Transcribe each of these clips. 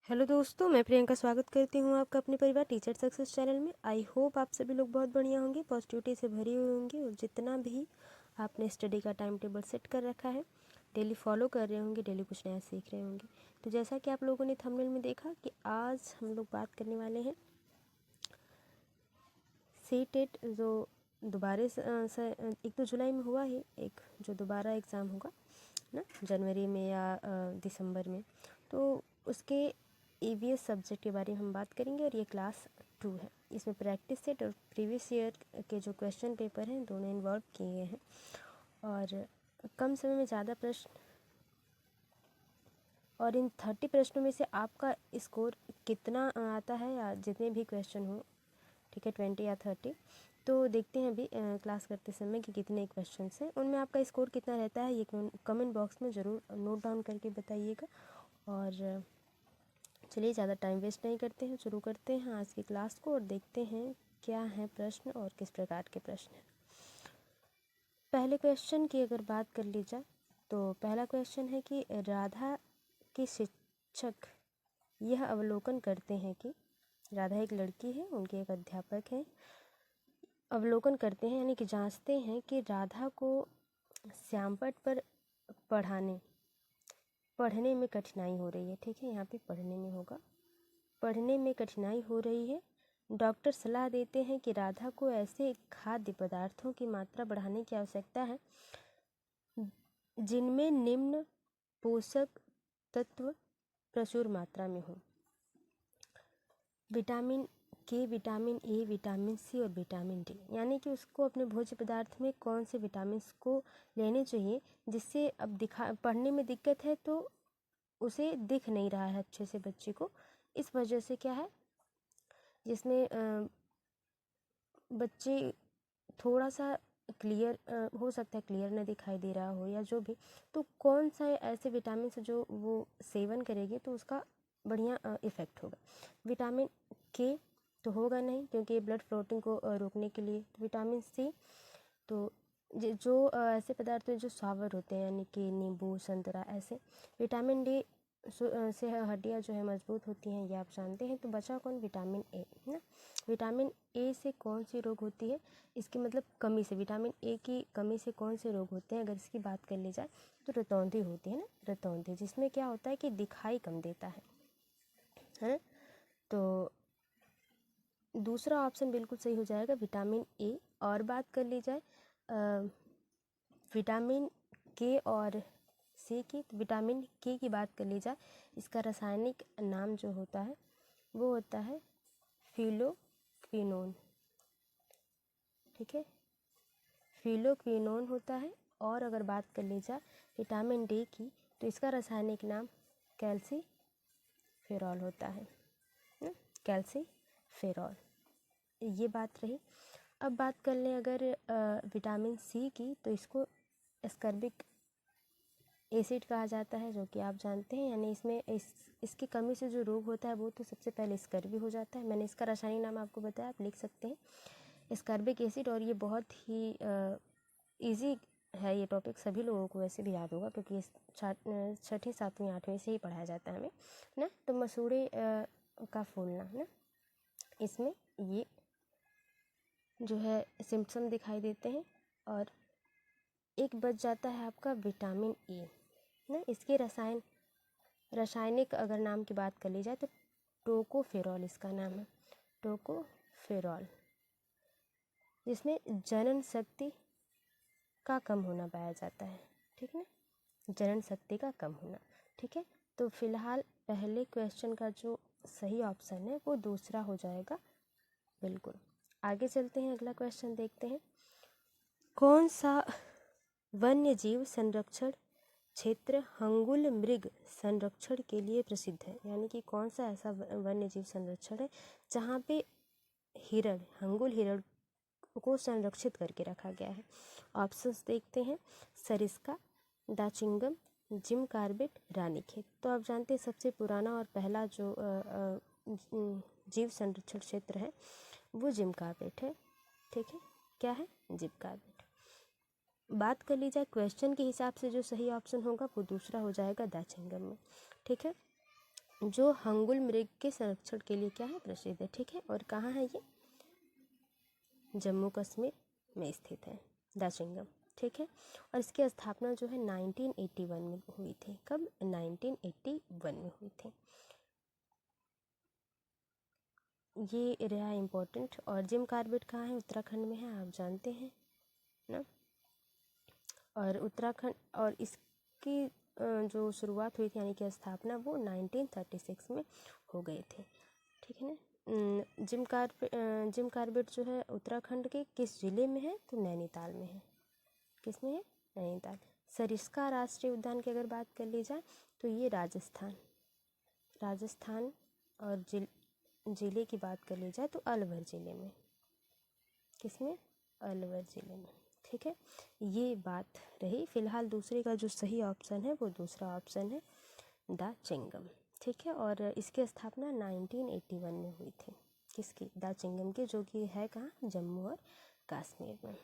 Hello दोस्तों, मैं प्रियंका स्वागत करती हूँ आपका अपने परिवार टीचर सक्सेस चैनल में। आई होप आप सभी लोग बहुत बढ़िया होंगे, पॉजिटिविटी से भरी हुई होंगी और जितना भी आपने स्टडी का टाइम टेबल सेट कर रखा है, डेली फॉलो कर रहे होंगे, डेली कुछ नया सीख रहे होंगे। तो जैसा कि आप लोगों ने थंबनेल में देखा कि आज हम लोग बात करने वाले हैं सी-टेट जो दोबारा 1-2 जुलाई में हुआ है, एक जो दोबारा एग्ज़ाम होगा ना जनवरी में या दिसंबर में, तो उसके ईवीएस सब्जेक्ट के बारे में हम बात करेंगे। और ये क्लास 2 है। इसमें प्रैक्टिस सेट और प्रीवियस ईयर के जो क्वेश्चन पेपर हैं दोनों इन्वॉल्व किए गए हैं और कम समय में ज़्यादा प्रश्न, और इन 30 प्रश्नों में से आपका स्कोर कितना आता है या जितने भी क्वेश्चन हो, ठीक है 20 या 30, तो देखते हैं अभी क्लास करते समय कि कितने क्वेश्चन हैं, उनमें आपका स्कोर कितना रहता है ये कमेंट बॉक्स में ज़रूर नोट डाउन करके बताइएगा। और चलिए ज़्यादा टाइम वेस्ट नहीं करते हैं, शुरू करते हैं आज की क्लास को और देखते हैं क्या है प्रश्न और किस प्रकार के प्रश्न हैं। पहले क्वेश्चन की अगर बात कर ली जाए तो पहला क्वेश्चन है कि राधा के शिक्षक यह अवलोकन करते हैं कि राधा एक लड़की है, उनके एक अध्यापक हैं, अवलोकन करते हैं यानी कि जांचते हैं कि राधा को श्यामपट्ट पर पढ़ने में कठिनाई हो रही है। ठीक है, यहाँ पे पढ़ने में होगा, पढ़ने में कठिनाई हो रही है। डॉक्टर सलाह देते हैं कि राधा को ऐसे खाद्य पदार्थों की मात्रा बढ़ाने की आवश्यकता है जिनमें निम्न पोषक तत्व प्रचुर मात्रा में हो: विटामिन के, विटामिन ए, विटामिन सी और विटामिन डी। यानी कि उसको अपने भोज्य पदार्थ में कौन से विटामिन को लेने चाहिए जिससे अब पढ़ने में दिक्कत है तो उसे दिख नहीं रहा है अच्छे से बच्चे को, इस वजह से क्या है जिसमें बच्चे थोड़ा सा क्लियर हो सकता है क्लियर न दिखाई दे रहा हो या जो भी, तो कौन सा ऐसे विटामिन से जो वो सेवन करेगी तो उसका बढ़िया इफ़ेक्ट होगा। विटामिन के तो होगा नहीं क्योंकि ये ब्लड क्लॉटिंग को रोकने के लिए। विटामिन सी तो जो ऐसे पदार्थ हैं जो सावर होते हैं यानी कि नींबू, संतरा ऐसे। विटामिन डी से हड्डियाँ जो है मजबूत होती हैं, ये आप जानते हैं। तो बचा कौन? विटामिन ए ना। विटामिन ए से कौन सी रोग होती है, इसकी मतलब कमी से, विटामिन ए की कमी से कौन से रोग होते हैं अगर इसकी बात कर ली जाए तो रतौंधी होती है ना, रतौंधी, जिसमें क्या होता है कि दिखाई कम देता है ना। तो दूसरा ऑप्शन बिल्कुल सही हो जाएगा, विटामिन ए। और बात कर ली जाए विटामिन के और सी की, तो विटामिन के की बात कर ली जाए, इसका रासायनिक नाम जो होता है वो होता है फिलोक्विनोन। ठीक है, फिलोक्विनोन होता है। और अगर बात कर ली जाए विटामिन डी की तो इसका रासायनिक नाम कैल्सीफेरॉल होता है, कैल्सीफेरॉल। ये बात रही। अब बात कर लें अगर विटामिन सी की, तो इसको एस्कर्बिक एसिड कहा जाता है, जो कि आप जानते हैं। यानी इसमें इसकी कमी से जो रोग होता है वो तो सबसे पहले स्कर्वी हो जाता है। मैंने इसका रासायनिक नाम आपको बताया, आप लिख सकते हैं स्कर्बिक एसिड। और ये बहुत ही इजी है, ये टॉपिक सभी लोगों को वैसे भी याद होगा क्योंकि इस 6ठी 7वीं 8वीं से ही पढ़ाया जाता है हमें ना। तो मसूड़े का फूलना ना, इसमें ये जो है सिम्पटम दिखाई देते हैं। और एक बच जाता है आपका विटामिन ए ना। इसके रासायनिक अगर नाम की बात कर ली जाए तो टोकोफेरॉल इसका नाम है, टोकोफेरॉल, जिसमें जनन शक्ति का कम होना पाया जाता है। ठीक है ना, जनन शक्ति का कम होना। ठीक है, तो फिलहाल पहले क्वेश्चन का जो सही ऑप्शन है वो दूसरा हो जाएगा बिल्कुल। आगे चलते हैं, अगला क्वेश्चन देखते हैं। कौन सा वन्य जीव संरक्षण क्षेत्र हंगुल मृग संरक्षण के लिए प्रसिद्ध है? यानी कि कौन सा ऐसा वन्य जीव संरक्षण है जहाँ पे हिरण, हंगुल हिरण को संरक्षित करके रखा गया है? ऑप्शंस देखते हैं, सरिस्का, दाचिंगम, जिम कार्बेट, रानीखेत। तो आप जानते हैं सबसे पुराना और पहला जो जीव संरक्षण क्षेत्र है वो जिम कार्बेट है। ठीक है, क्या है? Jim Corbett. बात कर ली जाए क्वेश्चन के हिसाब से जो सही ऑप्शन होगा वो दूसरा हो जाएगा दाचिंगम में। ठीक है, जो हंगुल मृग के संरक्षण के लिए क्या है, प्रसिद्ध है। ठीक है, और कहाँ है ये, जम्मू कश्मीर में स्थित है दाचिंगम। ठीक है, और इसकी स्थापना जो है 1981 में हुई थी। कब, 1981 में हुई थी। ये रहा इम्पोर्टेंट। और जिम कॉर्बेट कहाँ है, उत्तराखंड में है, आप जानते हैं ना। और उत्तराखंड, और इसकी जो शुरुआत हुई थी यानी कि स्थापना वो 1936 में हो गए थे। ठीक है ना। जिम कॉर्बेट जो है उत्तराखंड के किस जिले में है, तो नैनीताल में है। किस में है, नैनीताल। सरिस्का राष्ट्रीय उद्यान की अगर बात कर ली जाए तो ये राजस्थान और जिले की बात कर ली जाए तो अलवर जिले में। किसमें, अलवर जिले में। ठीक है, ये बात रही। फिलहाल दूसरे का जो सही ऑप्शन है वो दूसरा ऑप्शन है, दाचिंगम। ठीक है, और इसकी स्थापना 1981 में हुई थी। किसकी, दाचिंगम की, जो कि है कहाँ, जम्मू और कश्मीर में।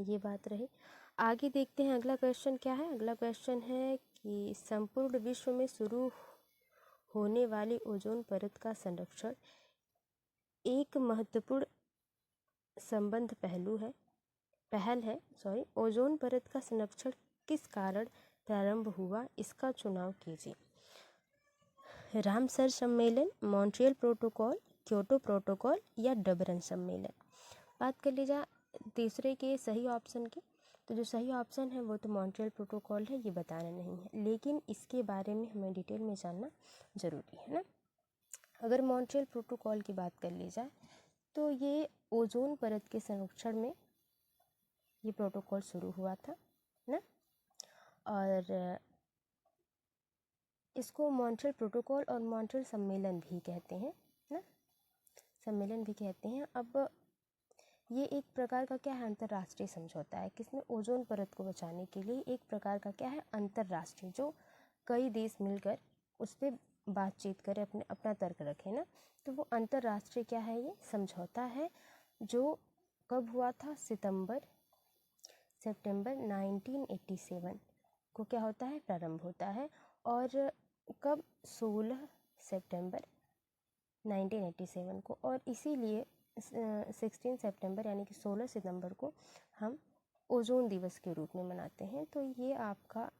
ये बात रही। आगे देखते हैं अगला क्वेश्चन क्या है। अगला क्वेश्चन है कि संपूर्ण विश्व में शुरू होने वाली ओजोन परत का संरक्षण एक महत्वपूर्ण संबंध पहल है। ओजोन परत का संरक्षण किस कारण प्रारंभ हुआ, इसका चुनाव कीजिए। रामसर सम्मेलन, मॉन्ट्रियल प्रोटोकॉल, क्योटो प्रोटोकॉल या डबरन सम्मेलन। बात कर लीजिए तीसरे के सही ऑप्शन की, तो जो सही ऑप्शन है वो तो मॉन्ट्रियल प्रोटोकॉल है, ये बताना नहीं है, लेकिन इसके बारे में हमें डिटेल में जानना ज़रूरी है ना। अगर मॉन्ट्रियल प्रोटोकॉल की बात कर ली जाए तो ये ओजोन परत के संरक्षण में ये प्रोटोकॉल शुरू हुआ था ना। और इसको मॉन्ट्रियल प्रोटोकॉल और मॉन्ट्रियल सम्मेलन भी कहते हैं ना, सम्मेलन भी कहते हैं। अब ये एक प्रकार का क्या है, अंतर्राष्ट्रीय समझौता है। किसमें, ओजोन परत को बचाने के लिए एक प्रकार का क्या है, अंतर्राष्ट्रीय, जो कई देश मिलकर उस पर बातचीत करें, अपना तर्क रखें ना। तो वो अंतर्राष्ट्रीय क्या है, ये समझौता है, जो कब हुआ था, सितंबर 1987 को क्या होता है, प्रारंभ होता है। और कब, 16 सितंबर 1987 को। और इसीलिए 16 सितंबर यानी कि 16 सितंबर को हम ओजोन दिवस के रूप में मनाते हैं। तो ये आपका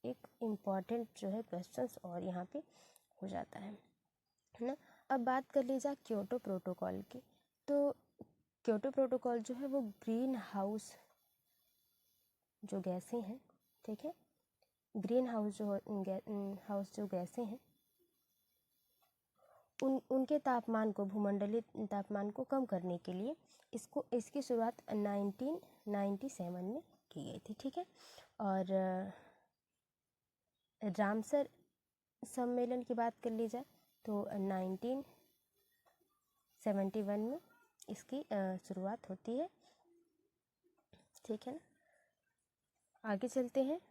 एक इम्पॉर्टेंट जो है क्वेश्चंस और यहाँ पे हो जाता है ना। अब बात कर लीजिए क्योटो प्रोटोकॉल की। तो क्योटो प्रोटोकॉल जो है वो ग्रीन हाउस जो गैसें हैं, ठीक है, ग्रीन हाउस जो गैसें हैं उनके तापमान को, भूमंडलीय तापमान को कम करने के लिए इसकी शुरुआत 1997 में की गई थी। ठीक है, और रामसर सम्मेलन की बात कर ली जाए तो 1971 में इसकी शुरुआत होती है। ठीक है ना, आगे चलते हैं।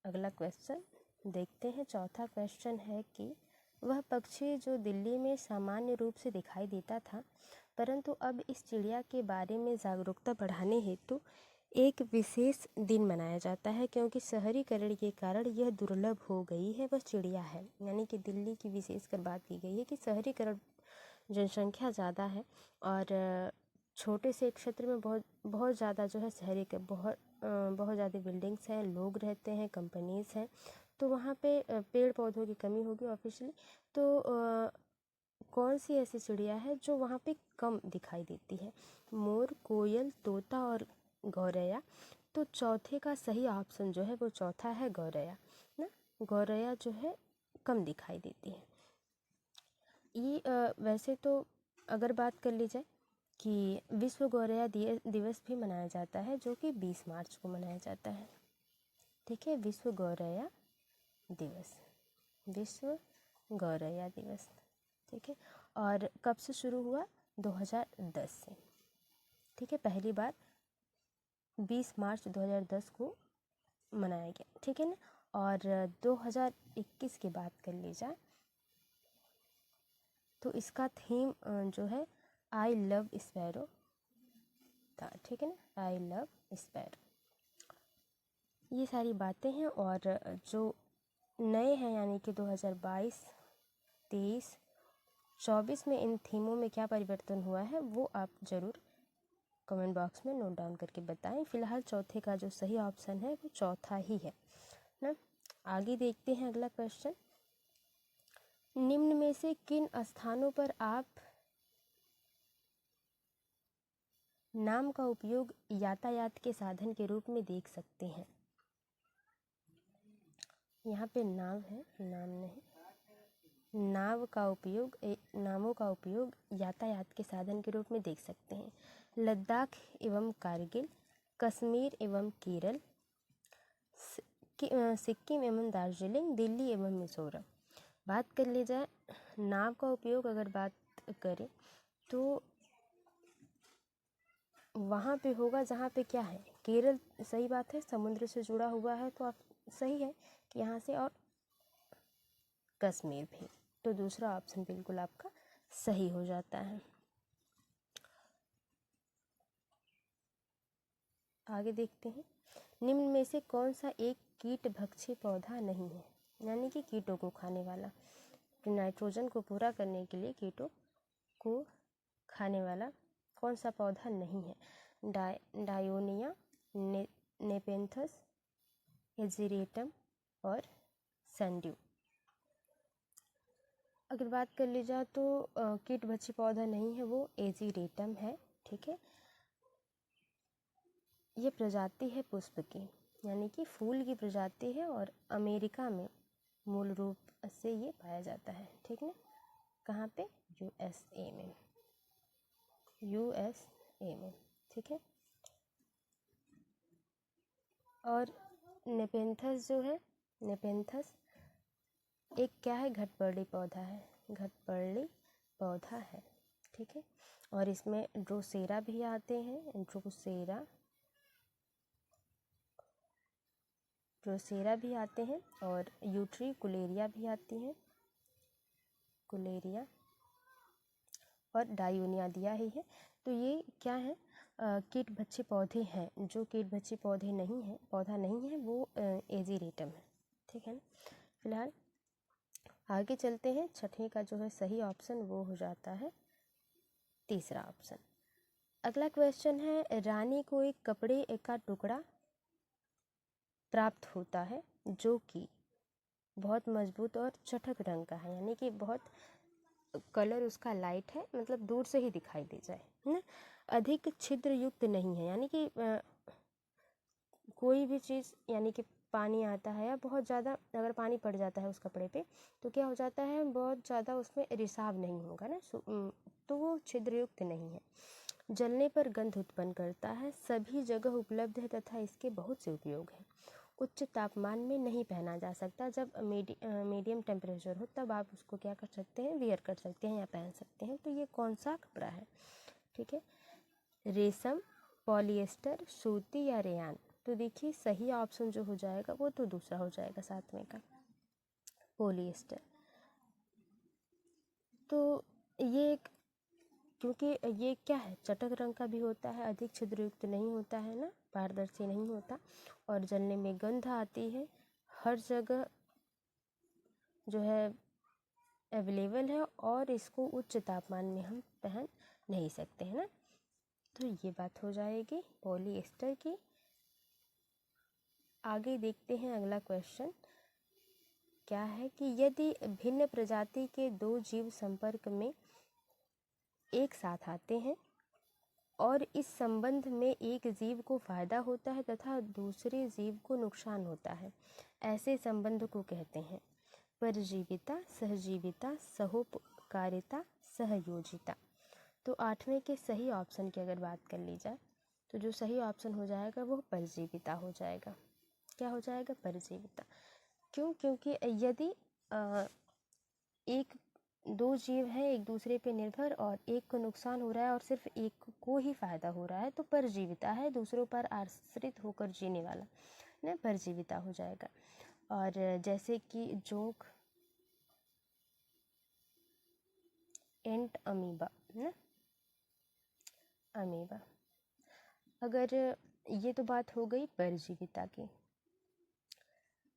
अगला क्वेश्चन देखते हैं। चौथा क्वेश्चन है कि वह पक्षी जो दिल्ली में सामान्य रूप से दिखाई देता था, परंतु अब इस चिड़िया के बारे में जागरूकता बढ़ाने हेतु एक विशेष दिन मनाया जाता है, क्योंकि शहरीकरण के कारण यह दुर्लभ हो गई है, वह चिड़िया है। यानी कि दिल्ली की विशेषकर बात की गई है कि शहरीकरण, जनसंख्या ज़्यादा है और छोटे से क्षेत्र में बहुत ज़्यादा जो है बहुत ज़्यादा बिल्डिंग्स हैं, लोग रहते हैं, कंपनीज़ हैं, तो वहाँ पे पेड़ पौधों की कमी होगी ऑब्वियसली। तो कौन सी ऐसी चिड़िया है जो वहाँ पे कम दिखाई देती है, मोर, कोयल, तोता और गौरैया। तो चौथे का सही ऑप्शन जो है वो चौथा है, गौरैया ना। गौरैया जो है कम दिखाई देती है। ये वैसे तो अगर बात कर ली जाए कि विश्व गौरैया दिवस भी मनाया जाता है, जो कि 20 मार्च को मनाया जाता है। ठीक है, विश्व गौरैया दिवस, विश्व गौरैया दिवस। ठीक है, और कब से शुरू हुआ, 2010 से। ठीक है, पहली बार 20 मार्च 2010 को मनाया गया। ठीक है ना, और 2021 की बात कर ली जाए तो इसका थीम जो है आई लव स्पैरो था। ठीक है ना, आई लव स्पैरो। ये सारी बातें हैं। और जो नए हैं यानी कि 2022, 23, 24 में इन थीमों में क्या परिवर्तन हुआ है वो आप ज़रूर कमेंट बॉक्स में नोट डाउन करके बताएं। फिलहाल चौथे का जो सही ऑप्शन है वो चौथा ही है ना। आगे देखते हैं अगला क्वेश्चन। निम्न में से किन स्थानों पर आप नाव का उपयोग यातायात के साधन के रूप में देख सकते हैं? यहाँ पे नाव है, नाम नहीं। नावों का उपयोग यातायात के साधन के रूप में देख सकते हैं। लद्दाख एवं कारगिल, कश्मीर एवं केरल, सिक्किम एवं दार्जिलिंग, दिल्ली एवं मिजोरम। बात कर ली जाए नाव का उपयोग, अगर बात करें तो वहाँ पे होगा जहाँ पे क्या है, केरल सही बात है, समुद्र से जुड़ा हुआ है तो आप सही है कि यहाँ से, और कश्मीर भी, तो दूसरा ऑप्शन बिल्कुल आपका सही हो जाता है। आगे देखते हैं। निम्न में से कौन सा एक कीट भक्षी पौधा नहीं है, यानी कि कीटों को खाने वाला, नाइट्रोजन को पूरा करने के लिए कीटों को खाने वाला कौन सा पौधा नहीं है? डायोनिया, नेपेंथस, एजिरेटम और सैंड्यू। अगर बात कर ली जाए तो कीट भक्षी पौधा नहीं है, वो एजिरेटम है। ठीक है, ये प्रजाति है पुष्प की, यानी कि फूल की प्रजाति है, और अमेरिका में मूल रूप से ये पाया जाता है। ठीक है, कहाँ पे? यूएसए में, यूएसए में। ठीक है, और नेपेंथस जो है, नेपेंथस एक क्या है, घटपर्णी पौधा है, घटपर्णी पौधा है। ठीक है, और इसमें ड्रोसेरा भी आते हैं, ड्रोसेरा भी आते हैं, और यूट्रिकुलेरिया भी आती हैं, कुलेरिया, और डायोनिया दिया ही है। तो ये क्या है, कीट भक्षी पौधे हैं। जो कीट भक्षी पौधा नहीं है वो एजिरेटम है। ठीक है ना। फिलहाल आगे चलते हैं। छठे का जो है सही ऑप्शन वो हो जाता है तीसरा ऑप्शन। अगला क्वेश्चन है, रानी को एक कपड़े का टुकड़ा प्राप्त होता है जो कि बहुत मजबूत और चटक रंग का है, यानी कि बहुत कलर उसका लाइट है, मतलब दूर से ही दिखाई दे जाए, है ना। अधिक छिद्र युक्त नहीं है, यानी कि कोई भी चीज़, यानी कि पानी आता है या बहुत ज़्यादा अगर पानी पड़ जाता है उस कपड़े पे तो क्या हो जाता है, बहुत ज़्यादा उसमें रिसाव नहीं होगा ना, तो वो छिद्रयुक्त नहीं है। जलने पर गंध उत्पन्न करता है, सभी जगह उपलब्ध है तथा इसके बहुत से उपयोग हैं। उच्च तापमान में नहीं पहना जा सकता, जब मीडियम टेम्परेचर हो तब आप उसको क्या कर सकते हैं, वियर कर सकते हैं या पहन सकते हैं। तो ये कौन सा कपड़ा है? ठीक है, रेशम, पॉलिएस्टर, सूती या रेयान। तो देखिए सही ऑप्शन जो हो जाएगा वो तो दूसरा हो जाएगा, सातवें का, पॉलिएस्टर। तो ये एक, क्योंकि ये क्या है, चटक रंग का भी होता है, अधिक छिद्रयुक्त नहीं होता है ना, पारदर्शी नहीं होता, और जलने में गंध आती है, हर जगह जो है अवेलेबल है, और इसको उच्च तापमान में हम पहन नहीं सकते हैं ना। तो ये बात हो जाएगी पॉलिएस्टर की। आगे देखते हैं अगला क्वेश्चन क्या है कि यदि भिन्न प्रजाति के दो जीव संपर्क में एक साथ आते हैं और इस संबंध में एक जीव को फायदा होता है तथा दूसरे जीव को नुकसान होता है, ऐसे संबंध को कहते हैं परजीविता, सहजीविता, सहोपकारिता, सहयोजिता। तो आठवें के सही ऑप्शन की अगर बात कर ली जाए तो जो सही ऑप्शन हो जाएगा वो परजीविता हो जाएगा। क्या हो जाएगा? परजीविता। क्यों? क्योंकि यदि एक दो जीव है एक दूसरे पे निर्भर और एक को नुकसान हो रहा है और सिर्फ एक को ही फायदा हो रहा है तो परजीविता है, दूसरों पर आश्रित होकर जीने वाला ना, परजीविता हो जाएगा। और जैसे कि जोंक, एंट अमीबा ना, अमीबा। अगर ये तो बात हो गई परजीविता की।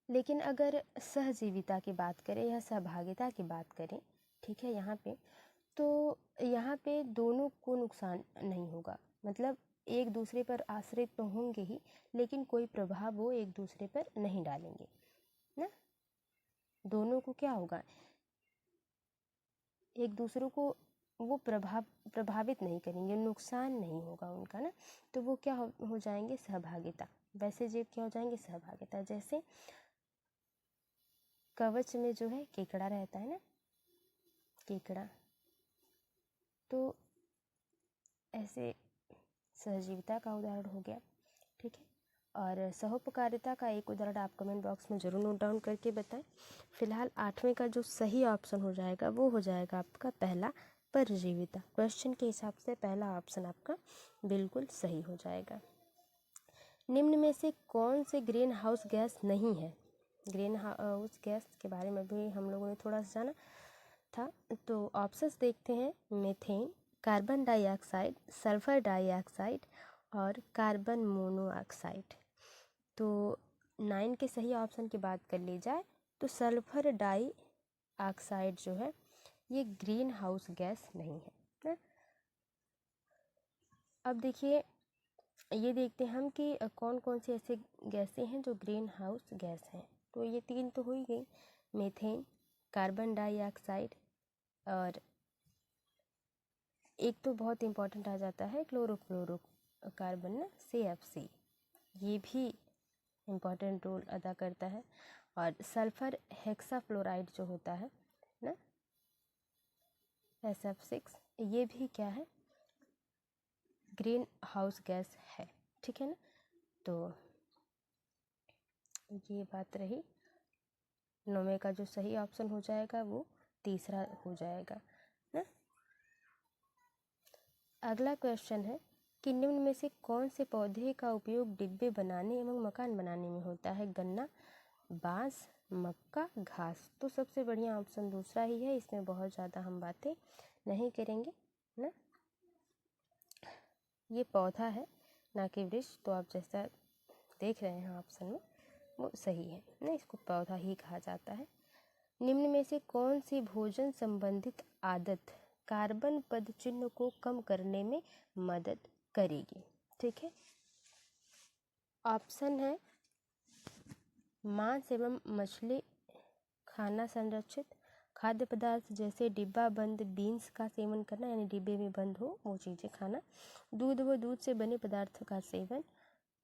लेकिन अगर सहजीविता की बात करें या सहभागिता की बात करें, ठीक है, यहाँ पे तो यहाँ पे दोनों को नुकसान नहीं होगा, मतलब एक दूसरे पर आश्रित तो होंगे ही, लेकिन कोई प्रभाव वो एक दूसरे पर नहीं डालेंगे ना। दोनों को क्या होगा, एक दूसरे को वो प्रभावित नहीं करेंगे, नुकसान नहीं होगा उनका ना, तो वो क्या हो जाएंगे, सहभागिता। वैसे जीव क्या हो जाएंगे, सहभागिता। जैसे कवच में जो है केकड़ा रहता है ना, केकड़ा, तो ऐसे सहजीविता का उदाहरण हो गया, ठीक है। और सहोपकारिता का एक उदाहरण आप कमेंट बॉक्स में ज़रूर नोट डाउन करके बताएं। फिलहाल 8वें का जो सही ऑप्शन हो जाएगा वो हो जाएगा आपका पहला, परजीविता। क्वेश्चन के हिसाब से पहला ऑप्शन आपका बिल्कुल सही हो जाएगा। निम्न में से कौन से ग्रीन हाउस गैस नहीं है, ग्रीन हाउस गैस के बारे में भी हम लोगों ने थोड़ा सा जाना था, तो ऑप्शंस देखते हैं। Methane, carbon dioxide, sulphur dioxide और कार्बन मोनोऑक्साइड। तो 9 के सही ऑप्शन की बात कर ली जाए तो सल्फर डाइऑक्साइड जो है ये ग्रीन हाउस गैस नहीं है। अब देखिए, ये देखते हैं हम कि कौन कौन सी ऐसे गैसें हैं जो ग्रीन हाउस गैस हैं। तो ये 3 तो हो ही गई, मीथेन, कार्बन डाइऑक्साइड और एक तो बहुत इम्पोर्टेंट आ जाता है क्लोरोफ्लोरो कार्बन ना, CFC, ये भी इम्पोर्टेंट रोल अदा करता है। और सल्फर हेक्साफ्लोराइड जो होता है ना, SF6, ये भी क्या है, ग्रीन हाउस गैस है, ठीक है ना। तो ये बात रही, 9वें का जो सही ऑप्शन हो जाएगा वो तीसरा हो जाएगा ना। अगला क्वेश्चन है कि निम्न में से कौन से पौधे का उपयोग डिब्बे बनाने एवं मकान बनाने में होता है, गन्ना, बांस, मक्का, घास। तो सबसे बढ़िया ऑप्शन दूसरा ही है, इसमें बहुत ज़्यादा हम बातें नहीं करेंगे ना। ये पौधा है ना कि वृक्ष, तो आप जैसा देख रहे हैं ऑप्शन में वो सही है ना, इसको पौधा ही कहा जाता है। निम्न में से कौन सी भोजन संबंधित आदत कार्बन पद चिन्ह को कम करने में मदद करेगी, ठीक है। ऑप्शन है मांस एवं मछली खाना संरक्षित, खाद्य पदार्थ जैसे डिब्बा बंद बीन्स का सेवन करना, यानी डिब्बे में बंद हो वो चीज़ें खाना, दूध व दूध से बने पदार्थों का सेवन,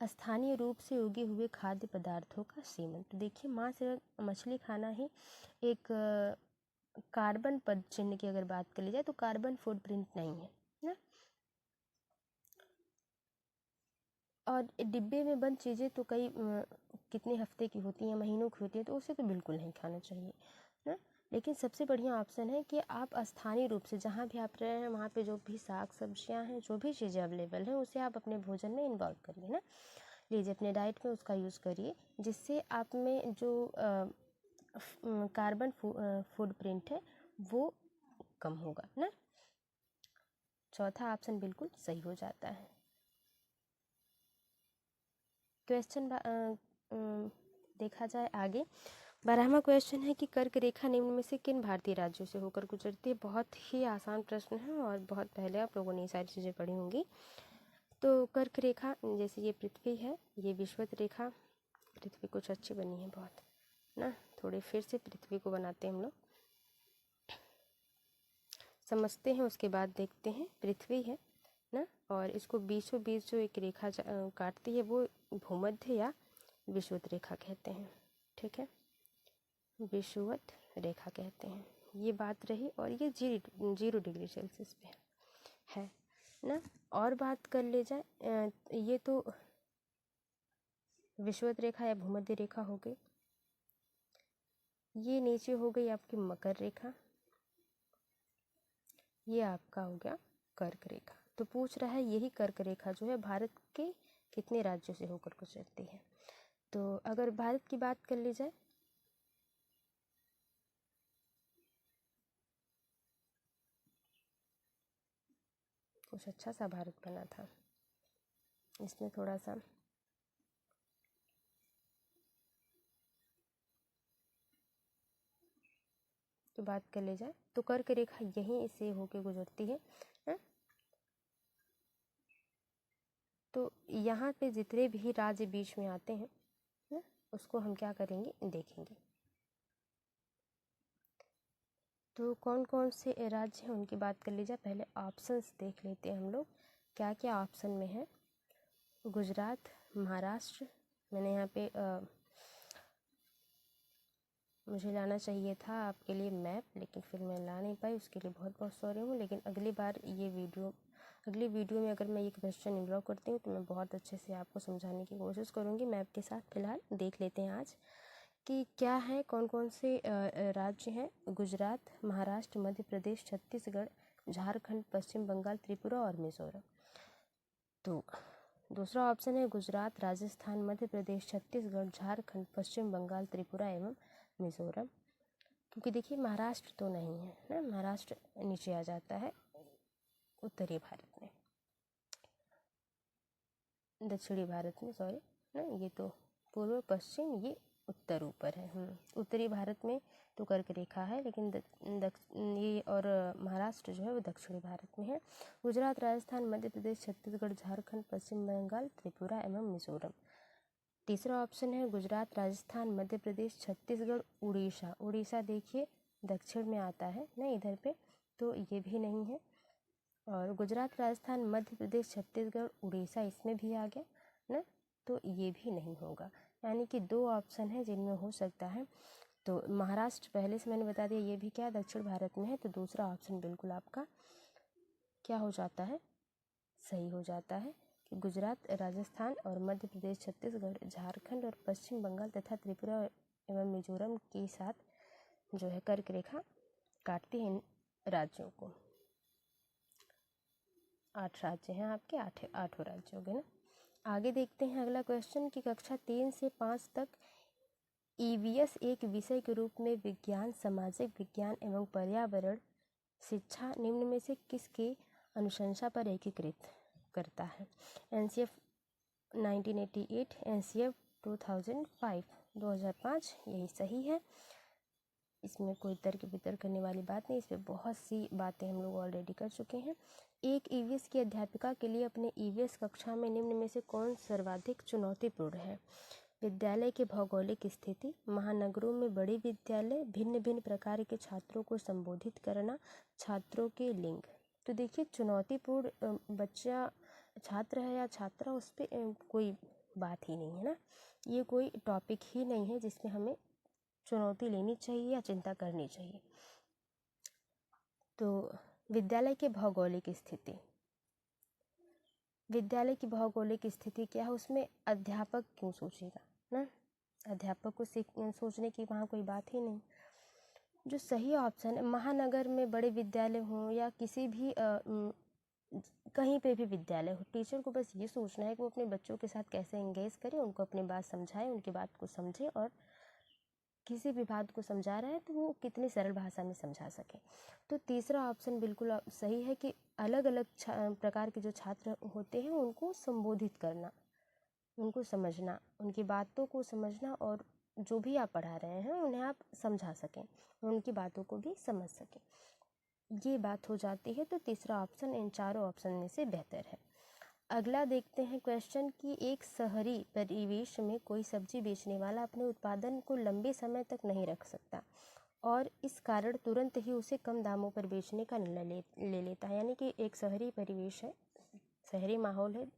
स्थानीय रूप से उगे हुए खाद्य पदार्थों का सेवन। तो देखिए, मांस एवं मछली खाना ही एक कार्बन पद चिन्ह की अगर बात कर ली जाए तो कार्बन फुटप्रिंट नहीं है ना। और डिब्बे में बंद चीज़ें तो कई कितने हफ्ते की होती हैं, महीनों की होती हैं, तो उसे तो बिल्कुल नहीं खाना चाहिए ना। लेकिन सबसे बढ़िया ऑप्शन है कि आप स्थानीय रूप से जहाँ भी आप रहे हैं वहाँ पे जो भी साग सब्जियाँ हैं, जो भी चीज़ें अवेलेबल हैं, उसे आप अपने भोजन में इन्वॉल्व करिए ना, लीजिए अपने डाइट में उसका यूज़ करिए, जिससे आप में जो कार्बन फुटप्रिंट है वो कम होगा ना। चौथा ऑप्शन बिल्कुल सही हो जाता है। क्वेश्चन देखा जाए आगे, 12वां क्वेश्चन है कि कर्क रेखा निम्न में से किन भारतीय राज्यों से होकर गुजरती है। बहुत ही आसान प्रश्न है और बहुत पहले आप लोगों ने ये सारी चीज़ें पढ़ी होंगी। तो कर्क रेखा, जैसे ये पृथ्वी है, ये विषुवत रेखा, पृथ्वी कुछ अच्छी बनी है बहुत ना, थोड़े फिर से पृथ्वी को बनाते हैं हम लोग, समझते हैं, उसके बाद देखते हैं। पृथ्वी है ना, और इसको बीचों बीच जो एक रेखा काटती है वो भूमध्य या विषुवत रेखा कहते हैं, ठीक है, विषुवत रेखा कहते हैं। ये बात रही, और ये 0 डिग्री सेल्सियस पे है ना। और बात कर ले जाए, ये तो विषुवत रेखा या भूमध्य रेखा हो गई, ये नीचे हो गई आपकी मकर रेखा, ये आपका हो गया कर्क रेखा। तो पूछ रहा है यही कर्क रेखा जो है भारत के कितने राज्यों से होकर गुजरती है। तो अगर भारत की बात कर ली जाए, कुछ अच्छा सा भारत बना था, इसमें थोड़ा सा की बात कर ले जाए तो कर्क रेखा यहीं से होके गुजरती है। तो यहाँ पे जितने भी राज्य बीच में आते हैं ना, उसको हम क्या करेंगे, देखेंगे। तो कौन कौन से राज्य हैं उनकी बात कर लीजिए। पहले ऑप्शंस देख लेते हैं हम लोग, क्या क्या ऑप्शन में है। गुजरात, महाराष्ट्र, मैंने यहाँ पे मुझे लाना चाहिए था आपके लिए मैप, लेकिन फिर मैं ला नहीं पाई, उसके लिए बहुत बहुत सॉरी हूँ। लेकिन अगली वीडियो में अगर मैं ये क्वेश्चन इन्वॉल्व करती हूँ तो मैं बहुत अच्छे से आपको समझाने की कोशिश करूँगी मैप के साथ। फिलहाल देख लेते हैं आज कि क्या है, कौन कौन से राज्य हैं। गुजरात, महाराष्ट्र, मध्य प्रदेश, छत्तीसगढ़, झारखंड, पश्चिम बंगाल, त्रिपुरा और मिजोरम। तो दूसरा ऑप्शन है गुजरात, राजस्थान, मध्य प्रदेश, छत्तीसगढ़, झारखंड, पश्चिम बंगाल, त्रिपुरा एवं मिजोरम। क्योंकि देखिए महाराष्ट्र तो नहीं है ना, महाराष्ट्र नीचे आ जाता है उत्तरी भारत में, दक्षिणी भारत में, सॉरी ना, ये तो पूर्व पश्चिम, ये उत्तर ऊपर है। उत्तरी भारत में तो कर्क रेखा है, लेकिन ये और महाराष्ट्र जो है वो दक्षिणी भारत में है। गुजरात, राजस्थान, मध्य प्रदेश, छत्तीसगढ़, झारखंड, पश्चिम बंगाल, त्रिपुरा एवं मिजोरम। तीसरा ऑप्शन है गुजरात, राजस्थान, मध्य प्रदेश, छत्तीसगढ़, उड़ीसा। उड़ीसा देखिए दक्षिण में आता है ना इधर पे, तो ये भी नहीं है। और गुजरात, राजस्थान, मध्य प्रदेश, छत्तीसगढ़, उड़ीसा इसमें भी आ गया ना, तो ये भी नहीं होगा। यानी कि 2 ऑप्शन है जिनमें हो सकता है। तो महाराष्ट्र पहले से मैंने बता दिया, ये भी क्या दक्षिण भारत में है, तो दूसरा ऑप्शन बिल्कुल आपका क्या हो जाता है, सही हो जाता है कि गुजरात, राजस्थान और मध्य प्रदेश, छत्तीसगढ़, झारखंड और पश्चिम बंगाल तथा त्रिपुरा एवं मिजोरम के साथ जो है कर्क रेखा काटती है इन राज्यों को। 8 राज्य हैं आपके, 8 राज्य हो गए ना। आगे देखते हैं अगला क्वेश्चन कि कक्षा 3 से 5 तक ईवीएस एक विषय के रूप में विज्ञान, सामाजिक विज्ञान एवं पर्यावरण शिक्षा निम्न में से किसकी अनुशंसा पर एकीकृत करता है। एनसीएफ 1988, एनसीएफ 2005 यही सही है। इसमें कोई तर्क वितर्क करने वाली बात नहीं, इसमें बहुत सी बातें हम लोग ऑलरेडी कर चुके हैं। एक ईवीएस की अध्यापिका के लिए अपने ईवीएस कक्षा में निम्न में से कौन सर्वाधिक चुनौतीपूर्ण है। विद्यालय की भौगोलिक स्थिति, महानगरों में बड़े विद्यालय, भिन्न भिन्न प्रकार के छात्रों को संबोधित करना, छात्रों के लिंग। तो देखिए चुनौतीपूर्ण बच्चा छात्र है या छात्रा, उस पर कोई बात ही नहीं है ना, ये कोई टॉपिक ही नहीं है जिसमें हमें चुनौती लेनी चाहिए या चिंता करनी चाहिए। तो विद्यालय की भौगोलिक स्थिति, विद्यालय की भौगोलिक स्थिति क्या है, उसमें अध्यापक क्यों सोचेगा ना, अध्यापक को सोचने की वहाँ कोई बात ही नहीं। जो सही ऑप्शन है, महानगर में बड़े विद्यालय हों या किसी भी कहीं पे भी विद्यालय हो, टीचर को बस ये सोचना है कि वो अपने बच्चों के साथ कैसे एंगेज करे, उनको अपनी बात समझाए, उनकी बात को समझे, और किसी भी बात को समझा रहा है तो वो कितनी सरल भाषा में समझा सके। तो तीसरा ऑप्शन बिल्कुल सही है कि अलग अलग प्रकार के जो छात्र होते हैं उनको संबोधित करना, उनको समझना, उनकी बातों को समझना, और जो भी आप पढ़ा रहे हैं उन्हें आप समझा सकें, उनकी बातों को भी समझ सकें, ये बात हो जाती है। तो तीसरा ऑप्शन इन चारों ऑप्शन में से बेहतर है। अगला देखते हैं क्वेश्चन कि एक शहरी परिवेश में कोई सब्जी बेचने वाला अपने उत्पादन को लंबे समय तक नहीं रख सकता और इस कारण तुरंत ही उसे कम दामों पर बेचने का निर्णय ले लेता है। यानी कि एक शहरी परिवेश है, शहरी माहौल है,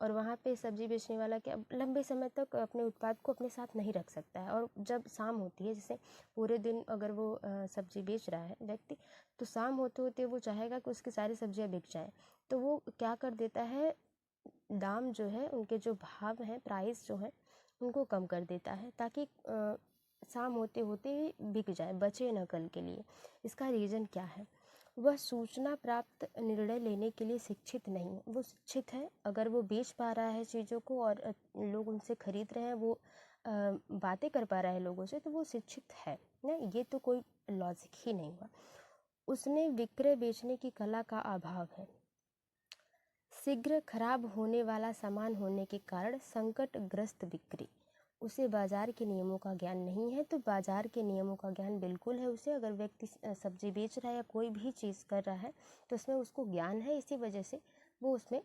और वहाँ पे सब्जी बेचने वाला क्या लंबे समय तक अपने उत्पाद को अपने साथ नहीं रख सकता है, और जब शाम होती है, जैसे पूरे दिन अगर वो सब्जी बेच रहा है व्यक्ति, तो शाम होते होते वो चाहेगा कि उसकी सारी सब्जियाँ बिक जाए, तो वो क्या कर देता है, दाम जो है, उनके जो भाव हैं, प्राइस जो है, उनको कम कर देता है ताकि शाम होते होते ही बिक जाए, बचे न कल के लिए। इसका रीज़न क्या है, वह सूचना प्राप्त निर्णय लेने के लिए शिक्षित नहीं है। वो शिक्षित है, अगर वो बेच पा रहा है चीज़ों को और लोग उनसे खरीद रहे हैं, वो बातें कर पा रहा है लोगों से, तो वो शिक्षित है ना, ये तो कोई लॉजिक ही नहीं हुआ। उसमें विक्रय बेचने की कला का अभाव है। शीघ्र खराब होने वाला सामान होने के कारण संकटग्रस्त बिक्री, उसे बाज़ार के नियमों का ज्ञान नहीं है। तो बाज़ार के नियमों का ज्ञान बिल्कुल है उसे। अगर व्यक्ति सब्जी बेच रहा है या कोई भी चीज़ कर रहा है तो उसमें उसको ज्ञान है, इसी वजह से वो उसमें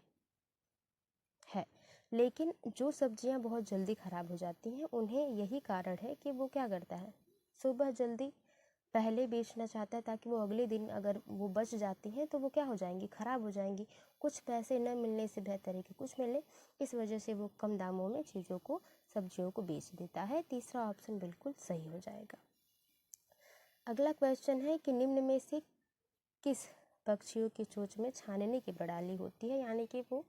है। लेकिन जो सब्जियां बहुत जल्दी ख़राब हो जाती हैं, उन्हें यही कारण है कि वो क्या करता है, सुबह जल्दी पहले बेचना चाहता है ताकि वो अगले दिन अगर वो बच जाती हैं तो वो क्या हो जाएंगी, ख़राब हो जाएंगी। कुछ पैसे न मिलने से बेहतर है कि कुछ मिले, इस वजह से वो कम दामों में चीज़ों को, सब्जियों को बेच देता है। तीसरा ऑप्शन बिल्कुल सही हो जाएगा। अगला क्वेश्चन है कि निम्न में से किस पक्षियों की चोंच में छानने की प्रणाली होती है, यानी कि वो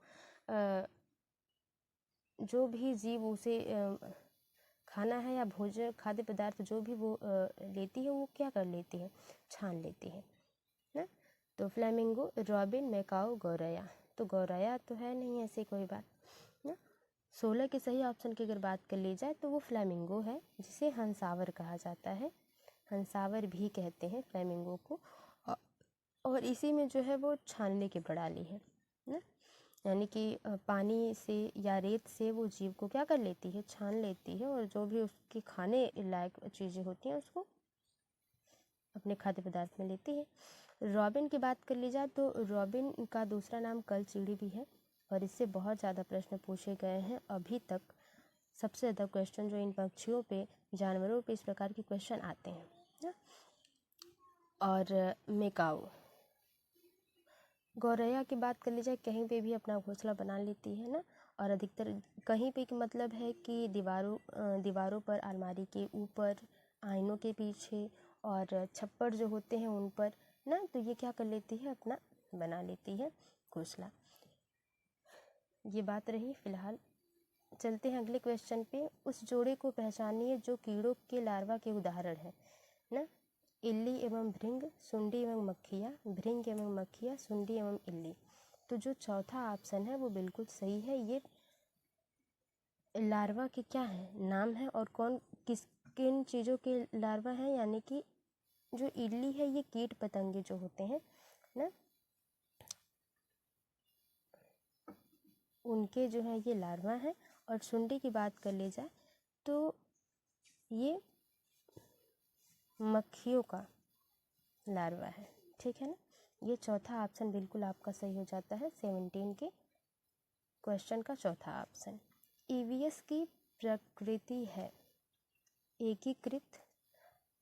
जो भी जीव उसे खाना है या भोजन खाद्य पदार्थ जो भी वो लेती है, वो क्या कर लेती है, छान लेती है ना। तो फ्लेमिंगो, रॉबिन, मैकाओ, गौरैया। तो गौरैया तो है नहीं ऐसी कोई बात ना। 16 के सही ऑप्शन की अगर बात कर ली जाए तो वो फ्लेमिंगो है, जिसे हंसावर कहा जाता है। हंसावर भी कहते हैं फ्लेमिंगो को। और इसी में जो है वो छानने की प्रणाली है ना, यानी कि पानी से या रेत से वो जीव को क्या कर लेती है, छान लेती है, और जो भी उसकी खाने लायक चीज़ें होती हैं उसको अपने खाद्य पदार्थ में लेती है। रॉबिन की बात कर ली जाए तो रॉबिन का दूसरा नाम कलचीड़ी भी है, और इससे बहुत ज़्यादा प्रश्न पूछे गए हैं। अभी तक सबसे ज़्यादा क्वेश्चन जो इन पक्षियों पे, जानवरों पे इस प्रकार के क्वेश्चन आते हैं ना। और मेकाओ, गौरैया की बात कर ली जाए, कहीं पे भी अपना घोंसला बना लेती है ना। और अधिकतर कहीं पे का मतलब है कि दीवारों पर, अलमारी के ऊपर, आईनों के पीछे और छप्पर जो होते हैं उन पर ना, तो ये क्या कर लेती है, अपना बना लेती है घोंसला। ये बात रही फिलहाल। चलते हैं अगले क्वेश्चन पे। उस जोड़े को पहचानिए जो कीड़ों के लार्वा के उदाहरण है ना। इल्ली एवं भृंग, सुंडी एवं मक्खियाँ, भृंग एवं मक्खियाँ, सुंडी एवं इल्ली। तो जो चौथा ऑप्शन है वो बिल्कुल सही है। ये लार्वा के क्या है, नाम है, और किन चीज़ों के लार्वा हैं, यानी कि जो इल्ली है ये कीट पतंगे जो होते हैं ना, उनके जो है ये लार्वा हैं। और सुंडी की बात कर ली जाए तो ये मक्खियों का लार्वा है, ठीक है ना। ये चौथा ऑप्शन बिल्कुल आपका सही हो जाता है, 17 के क्वेश्चन का चौथा ऑप्शन। ईवीएस की प्रकृति है एकीकृत,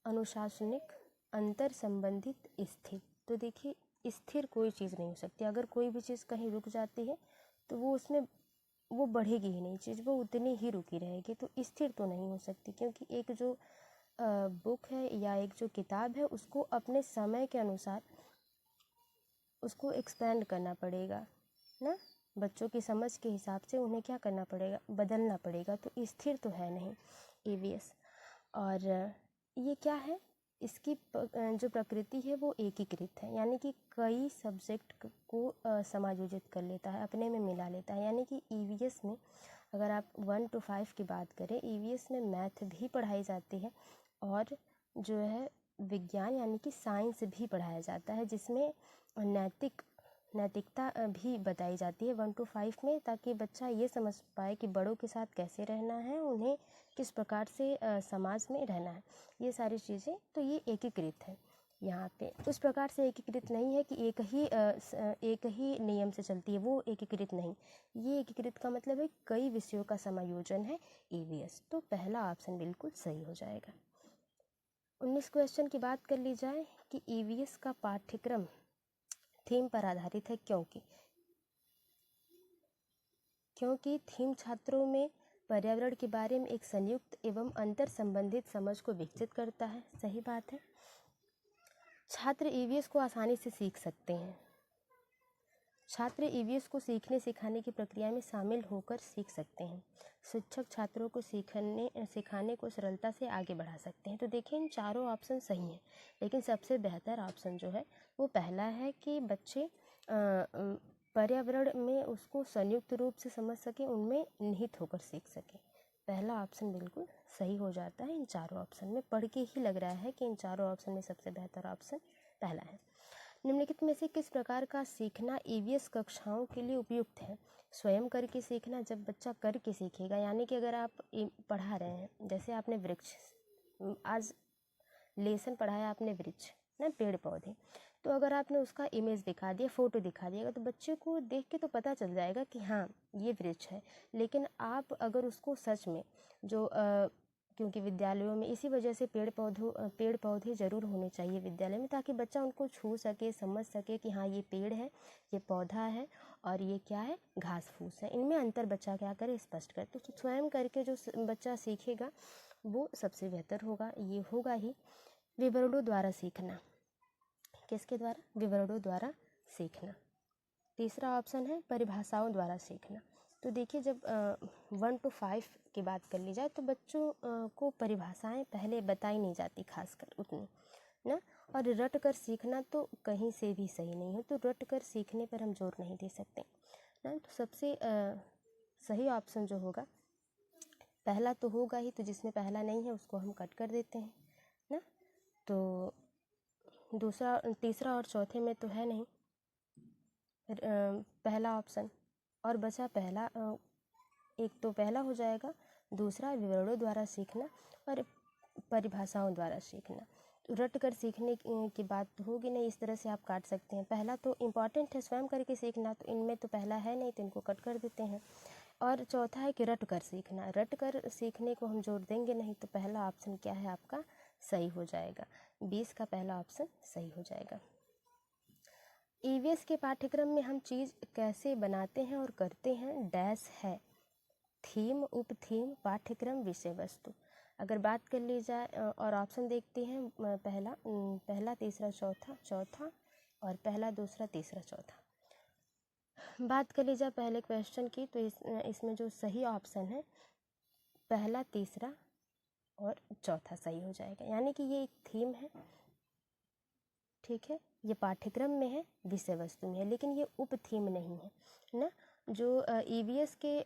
अनुशासनिक, अंतर संबंधित, स्थिर। तो देखिए, स्थिर कोई चीज़ नहीं हो सकती। अगर कोई भी चीज़ कहीं रुक जाती है तो वो उसमें वो बढ़ेगी ही नहीं चीज़, वो उतनी ही रुकी रहेगी। तो स्थिर तो नहीं हो सकती, क्योंकि एक जो बुक है या एक जो किताब है उसको अपने समय के अनुसार उसको एक्सपेंड करना पड़ेगा ना। बच्चों की समझ के हिसाब से उन्हें क्या करना पड़ेगा, बदलना पड़ेगा। तो स्थिर तो है नहीं ईवीएस। और ये क्या है, इसकी जो प्रकृति है वो एकीकृत है, यानी कि कई सब्जेक्ट को समायोजित कर लेता है, अपने में मिला लेता है। यानी कि ईवीएस में अगर आप 1 to 5 की बात करें, ईवीएस में मैथ भी पढ़ाई जाती है और जो है विज्ञान यानी कि साइंस भी पढ़ाया जाता है, जिसमें नैतिकता भी बताई जाती है 1 to 5 में, ताकि बच्चा ये समझ पाए कि बड़ों के साथ कैसे रहना है, उन्हें किस प्रकार से समाज में रहना है, ये सारी चीज़ें। तो ये एकीकृत है। यहाँ पे उस प्रकार से एकीकृत नहीं है कि एक ही नियम से चलती है, वो एकीकृत नहीं। ये एकीकृत का मतलब है कई विषयों का समायोजन है ईवीएस। तो पहला ऑप्शन बिल्कुल सही हो जाएगा। 19 क्वेश्चन की बात कर ली जाए कि ईवीएस का पाठ्यक्रम थीम पर आधारित है, क्योंकि थीम छात्रों में पर्यावरण के बारे में एक संयुक्त एवं अंतर संबंधित समझ को विकसित करता है। सही बात है। छात्र ईवीएस को आसानी से सीख सकते हैं। छात्र ईवीएस को सीखने सिखाने की प्रक्रिया में शामिल होकर सीख सकते हैं। शिक्षक छात्रों को सिखाने को सरलता से आगे बढ़ा सकते हैं। तो देखिए, इन चारों ऑप्शन सही हैं, लेकिन सबसे बेहतर ऑप्शन जो है वो पहला है कि बच्चे पर्यावरण में उसको संयुक्त रूप से समझ सकें, उनमें निहित होकर सीख सकें। पहला ऑप्शन बिल्कुल सही हो जाता है इन चारों ऑप्शन में। पढ़ के ही लग रहा है कि इन चारों ऑप्शन में सबसे बेहतर ऑप्शन पहला है। निम्नलिखित में से किस प्रकार का सीखना ईवीएस कक्षाओं के लिए उपयुक्त है? स्वयं करके सीखना, जब बच्चा करके सीखेगा, यानी कि अगर आप पढ़ा रहे हैं, जैसे आपने वृक्ष, आज लेसन पढ़ाया आपने वृक्ष ना, पेड़ पौधे, तो अगर आपने उसका इमेज दिखा दिया, फ़ोटो दिखा दिएगा, तो बच्चे को देख के तो पता चल जाएगा कि हाँ ये वृक्ष है। लेकिन आप अगर उसको सच में जो क्योंकि विद्यालयों में इसी वजह से पेड़ पौधे ज़रूर होने चाहिए विद्यालय में, ताकि बच्चा उनको छू सके, समझ सके कि हाँ ये पेड़ है, ये पौधा है और ये क्या है, घास फूस है। इनमें अंतर बच्चा क्या करे, स्पष्ट करे। तो स्वयं करके जो बच्चा सीखेगा वो सबसे बेहतर होगा। ये होगा ही विवरणों द्वारा सीखना। किसके द्वारा? विवरणों द्वारा सीखना। तीसरा ऑप्शन है परिभाषाओं द्वारा सीखना। तो देखिए, जब 1 to 5 की बात कर ली जाए तो बच्चों को परिभाषाएं पहले बताई नहीं जाती खासकर उतनी ना, और रट कर सीखना तो कहीं से भी सही नहीं है। तो रट कर सीखने पर हम जोर नहीं दे सकते ना। तो सबसे सही ऑप्शन जो होगा, पहला तो होगा ही, तो जिसमें पहला नहीं है उसको हम कट कर देते हैं ना। तो दूसरा, तीसरा और चौथे में तो है नहीं पहला ऑप्शन, और बचा पहला। एक तो पहला हो जाएगा, दूसरा विवरणों द्वारा सीखना और परिभाषाओं द्वारा सीखना। तो रट कर सीखने की बात तो होगी नहीं, इस तरह से आप काट सकते हैं। पहला तो इम्पॉर्टेंट है स्वयं करके सीखना, तो इनमें तो पहला है नहीं, तो इनको कट कर देते हैं। और चौथा है कि रट कर सीखना, रट कर सीखने को हम जोड़ देंगे नहीं, तो पहला ऑप्शन क्या है आपका, सही हो जाएगा। 20 का पहला ऑप्शन सही हो जाएगा। ईवीएस के पाठ्यक्रम में हम चीज़ कैसे बनाते हैं और करते हैं, डैश है थीम, उप थीम, पाठ्यक्रम, विषय वस्तु। अगर बात कर ली जाए और ऑप्शन देखते हैं, पहला तीसरा चौथा, चौथा और पहला दूसरा तीसरा चौथा। बात कर ली जाए पहले क्वेश्चन की, तो इसमें जो सही ऑप्शन है पहला तीसरा और चौथा सही हो जाएगा। यानी कि ये एक थीम है, ठीक है, ये पाठ्यक्रम में है, विषय वस्तु में है, लेकिन ये उप थीम नहीं है ना। जो ईवीएस के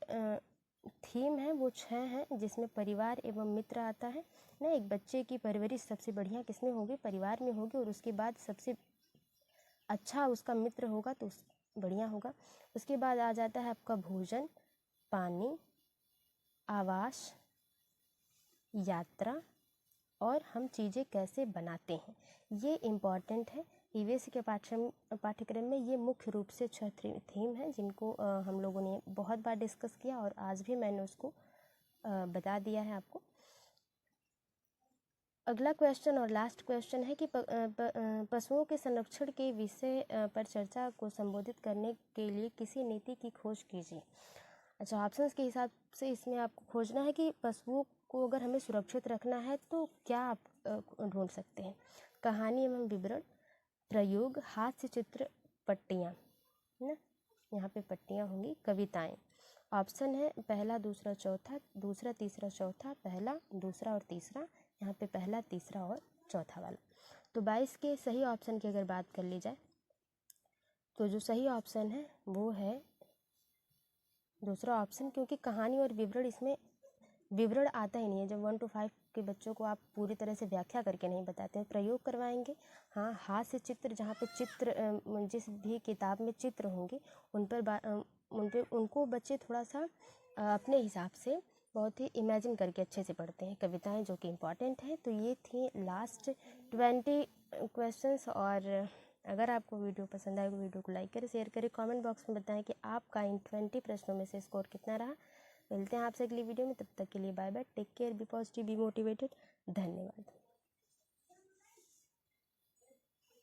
थीम है वो 6 हैं, जिसमें परिवार एवं मित्र आता है ना। एक बच्चे की परवरिश सबसे बढ़िया किसमें होगी, परिवार में होगी, और उसके बाद सबसे अच्छा उसका मित्र होगा तो बढ़िया होगा। उसके बाद आ जाता है आपका भोजन, पानी, आवास, यात्रा और हम चीज़ें कैसे बनाते हैं। ये इम्पॉर्टेंट है। ईवीएस के पाठ्यक्रम में ये मुख्य रूप से 6 थीम है, जिनको हम लोगों ने बहुत बार डिस्कस किया और आज भी मैंने उसको बता दिया है आपको। अगला क्वेश्चन और लास्ट क्वेश्चन है कि पशुओं के संरक्षण के विषय पर चर्चा को संबोधित करने के लिए किसी नीति की खोज कीजिए। अच्छा, ऑप्शंस के हिसाब से इसमें आपको खोजना है कि पशुओं को अगर हमें सुरक्षित रखना है तो क्या आप ढूंढ सकते हैं। कहानी एवं विवरण, प्रयोग, हास्य चित्र, पट्टियाँ ना, यहाँ पे पट्टियाँ होंगी, कविताएं। ऑप्शन है पहला दूसरा चौथा, दूसरा तीसरा चौथा, पहला दूसरा और तीसरा, यहाँ पे पहला तीसरा और चौथा वाला। तो 22 के सही ऑप्शन की अगर बात कर ली जाए तो जो सही ऑप्शन है वो है दूसरा ऑप्शन, क्योंकि कहानी और विवरण, इसमें विवरण आता ही नहीं है। जब 1 to 5 के बच्चों को आप पूरी तरह से व्याख्या करके नहीं बताते हैं, प्रयोग करवाएंगे। हाँ, हास्य चित्र, जहाँ पे चित्र जिस भी किताब में चित्र होंगे उनको बच्चे थोड़ा सा अपने हिसाब से बहुत ही इमेजिन करके अच्छे से पढ़ते हैं। कविताएं जो कि इम्पॉर्टेंट हैं। तो ये थी लास्ट 20 क्वेश्चंस। और अगर आपको वीडियो पसंद आए तो वीडियो को लाइक करें, शेयर करें, कमेंट बॉक्स में बताएं कि आपका इन 20 प्रश्नों में से स्कोर कितना रहा। मिलते हैं आपसे अगली वीडियो में, तब तक के लिए bye bye, take care, be positive, be motivated. धन्यवाद।